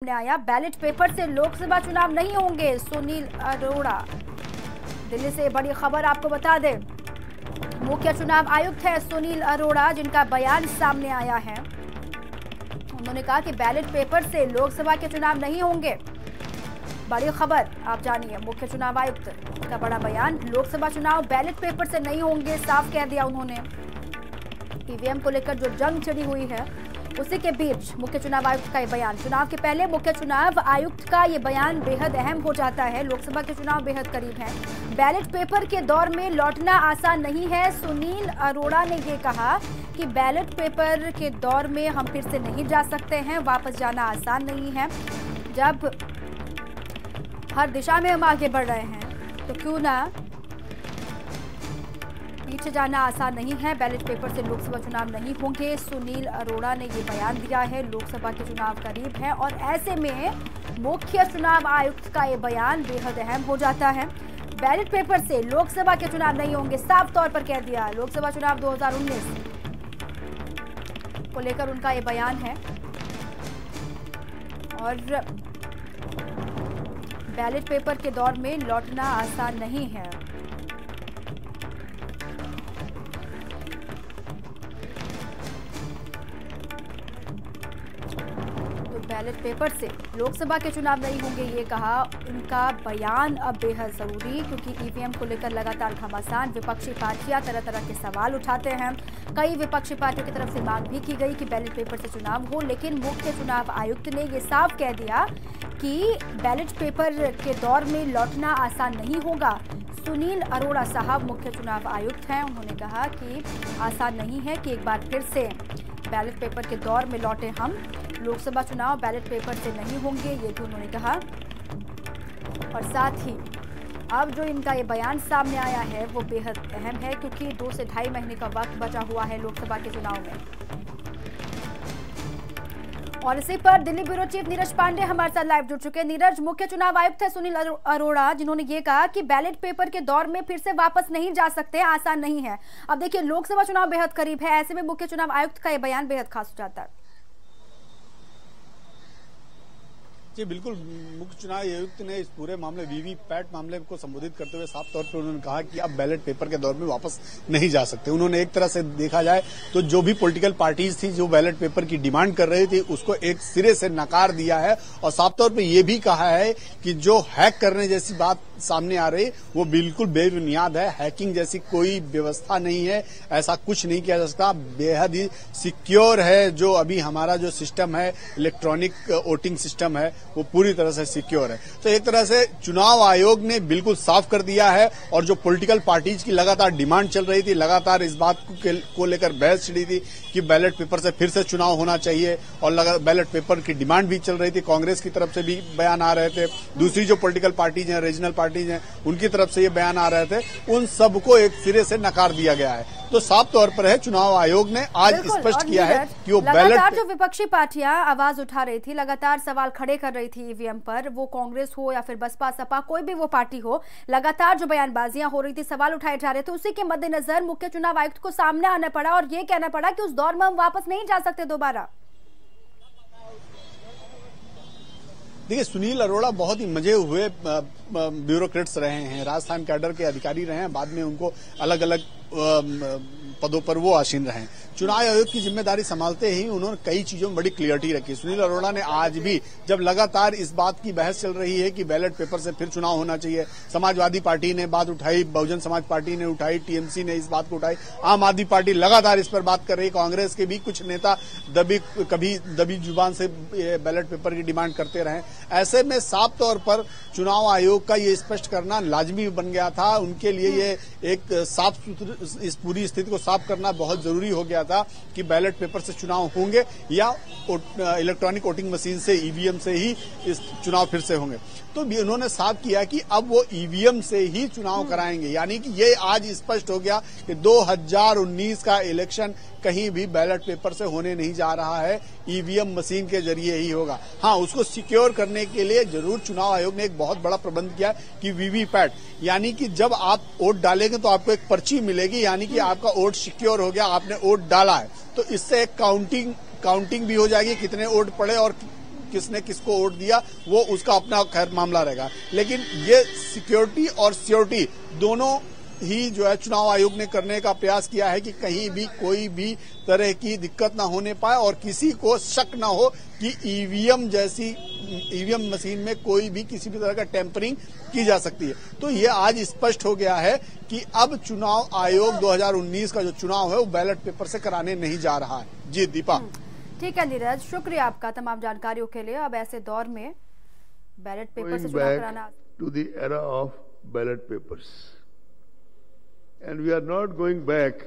सामने आया। Ballot paper से लोकसभा चुनाव नहीं होंगे, सुनील अरोड़ा। दिल्ली से बड़ी खबर आपको बता दें, मुख्य चुनाव आयुक्त है सुनील अरोड़ा, जिनका बयान सामने आया है। उन्होंने कहा कि बैलेट पेपर से लोकसभा के चुनाव नहीं होंगे। बड़ी खबर आप जानिए, मुख्य चुनाव आयुक्त का बड़ा बयान, लोकसभा चुनाव बैलेट पेपर से नहीं होंगे, साफ कह दिया उन्होंने। ईवीएम को लेकर जो जंग छिड़ी हुई है, उसी के बीच मुख्य चुनाव आयुक्त का ये बयान। चुनाव के पहले मुख्य चुनाव आयुक्त का ये बयान बेहद अहम हो जाता है। लोकसभा के चुनाव बेहद करीब हैं। बैलेट पेपर के दौर में लौटना आसान नहीं है। सुनील अरोड़ा ने ये कहा कि बैलेट पेपर के दौर में हम फिर से नहीं जा सकते हैं, वापस जाना आसान नहीं है। जब हर दिशा में हम आगे बढ़ रहे हैं तो क्यों ना पीछे जाना आसान नहीं है। बैलेट पेपर से लोकसभा चुनाव नहीं होंगे, सुनील अरोड़ा ने ये बयान दिया है। लोकसभा के चुनाव करीब है और ऐसे में मुख्य चुनाव आयुक्त का ये बयान बेहद अहम हो जाता है। बैलेट पेपर से लोकसभा के चुनाव नहीं होंगे, साफ तौर पर कह दिया। लोकसभा चुनाव 2019 को लेकर उनका ये बयान है और बैलेट पेपर के दौर में लौटना आसान नहीं है। बैलेट पेपर से लोकसभा के चुनाव नहीं होंगे, ये कहा। उनका बयान अब बेहद जरूरी, क्योंकि ईवीएम को लेकर लगातार घमासान, विपक्षी पार्टियां तरह तरह के सवाल उठाते हैं। कई विपक्षी पार्टियों की तरफ से मांग भी की गई कि बैलेट पेपर से चुनाव हो, लेकिन मुख्य चुनाव आयुक्त ने ये साफ कह दिया कि बैलेट पेपर के दौर में लौटना आसान नहीं होगा। सुनील अरोड़ा साहब मुख्य चुनाव आयुक्त हैं। उन्होंने कहा कि आसान नहीं है कि एक बार फिर से बैलेट पेपर के दौर में लौटे हम। लोकसभा चुनाव बैलेट पेपर से नहीं होंगे, ये भी उन्होंने कहा। और साथ ही अब जो इनका ये बयान सामने आया है वो बेहद अहम है, क्योंकि 2 से ढाई महीने का वक्त बचा हुआ है लोकसभा के चुनाव में। और इसी पर दिल्ली ब्यूरो चीफ नीरज पांडे हमारे साथ लाइव जुड़ चुके हैं। नीरज, मुख्य चुनाव आयुक्त है सुनील अरोड़ा, जिन्होंने ये कहा कि बैलेट पेपर के दौर में फिर से वापस नहीं जा सकते, आसान नहीं है। अब देखिए, लोकसभा चुनाव बेहद करीब है, ऐसे में मुख्य चुनाव आयुक्त का ये बयान बेहद खास हो जाता है। जी बिल्कुल, मुख्य चुनाव आयुक्त ने इस पूरे मामले वीवीपैट मामले को संबोधित करते हुए साफ तौर पर उन्होंने कहा कि अब बैलेट पेपर के दौर में वापस नहीं जा सकते। उन्होंने एक तरह से देखा जाए तो जो भी पॉलिटिकल पार्टीज थी जो बैलेट पेपर की डिमांड कर रही थी, उसको एक सिरे से नकार दिया है और साफ तौर पर यह भी कहा है कि जो हैक करने जैसी बात सामने आ रही वो बिल्कुल बेबुनियाद है। हैकिंग जैसी कोई व्यवस्था नहीं है, ऐसा कुछ नहीं किया जा सकता। बेहद ही सिक्योर है जो अभी हमारा जो सिस्टम है, इलेक्ट्रॉनिक वोटिंग सिस्टम है, वो पूरी तरह से सिक्योर है। तो एक तरह से चुनाव आयोग ने बिल्कुल साफ कर दिया है। और जो पॉलिटिकल पार्टीज की लगातार डिमांड चल रही थी, लगातार इस बात को लेकर बहस छिड़ी थी कि बैलेट पेपर से फिर से चुनाव होना चाहिए और बैलेट पेपर की डिमांड भी चल रही थी। कांग्रेस की तरफ से भी बयान आ रहे थे, दूसरी जो पॉलिटिकल पार्टीज हैं, रीजनल पार्टीज हैं, उनकी तरफ से ये बयान आ रहे थे। उन सबको एक सिरे से नकार दिया गया है। तो साफ तौर पर है, चुनाव आयोग ने आज स्पष्ट किया है कि वो बैलेट, जो विपक्षी पार्टियां आवाज उठा रही थी, लगातार सवाल खड़े कर रही थी ईवीएम पर, वो कांग्रेस हो या फिर बसपा सपा, कोई भी वो पार्टी हो, लगातार जो बयानबाजियां हो रही थी, सवाल उठाए जा रहे थे, उसी के मद्देनजर मुख्य चुनाव आयुक्त को सामने आना पड़ा और ये कहना पड़ा कि उस दौर में हम वापस नहीं जा सकते दोबारा। देखिए, सुनील अरोड़ा बहुत ही मजे हुए ब्यूरोक्रेट्स रहे हैं, राजस्थान कैडर के अधिकारी रहे हैं, बाद में उनको अलग अलग पदों पर वो आसीन रहे हैं। चुनाव आयोग की जिम्मेदारी संभालते ही उन्होंने कई चीजों में बड़ी क्लियरिटी रखी। सुनील अरोड़ा ने आज भी, जब लगातार इस बात की बहस चल रही है कि बैलेट पेपर से फिर चुनाव होना चाहिए, समाजवादी पार्टी ने बात उठाई, बहुजन समाज पार्टी ने उठाई, टीएमसी ने इस बात को उठाई, आम आदमी पार्टी लगातार इस पर बात कर रही, कांग्रेस के भी कुछ नेता कभी दबी जुबान से बैलेट पेपर की डिमांड करते रहे। ऐसे में साफ तौर पर चुनाव आयोग का ये स्पष्ट करना लाजमी बन गया था। उनके लिए ये एक साफ सुथरी इस पूरी स्थिति को साफ करना बहुत जरूरी हो गया था कि बैलेट पेपर से चुनाव होंगे या इलेक्ट्रॉनिक वोटिंग मशीन से, ईवीएम से ही इस चुनाव फिर से होंगे। तो भी उन्होंने साफ किया कि अब वो ईवीएम से ही चुनाव कराएंगे, यानी कि ये आज स्पष्ट हो गया कि 2019 का इलेक्शन कहीं भी बैलेट पेपर से होने नहीं जा रहा है, ईवीएम मशीन के जरिए ही होगा। हाँ, उसको सिक्योर करने के लिए जरूर चुनाव आयोग ने एक बहुत बड़ा प्रबंध किया कि वीवीपैट, यानी कि जब आप वोट डालेंगे तो आपको एक पर्ची मिलेगी, यानी कि आपका वोट सिक्योर हो गया, आपने वोट डाला है। तो इससे एक काउंटिंग भी हो जाएगी, कितने वोट पड़े और किसने किसको वोट दिया वो उसका अपना खैर मामला रहेगा, लेकिन ये सिक्योरिटी और सिक्योरिटी दोनों ही जो है चुनाव आयोग ने करने का प्रयास किया है कि कहीं भी कोई भी तरह की दिक्कत ना होने पाए और किसी को शक ना हो कि ईवीएम मशीन में कोई भी किसी भी तरह का टेम्परिंग की जा सकती है। तो ये आज स्पष्ट हो गया है कि अब चुनाव आयोग 2019 का जो चुनाव है वो बैलेट पेपर से कराने नहीं जा रहा है। जी दीपा। ठीक है नीरज, शुक्रिया आपका तमाम जानकारियों के लिए। अब ऐसे दौर में बैलेट पेपर से चुनाव कराना to the era of ballot papers, and we are not going back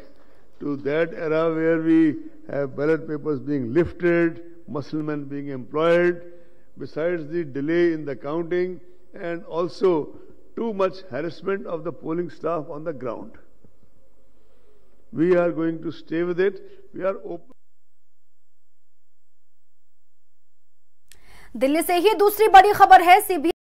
to that era where we have ballot papers being lifted, musclemen being employed, besides the delay in the counting and also too much harassment of the polling staff on the ground. We are going to stay with it. We are open. Delhi से ही दूसरी बड़ी खबर है। CBI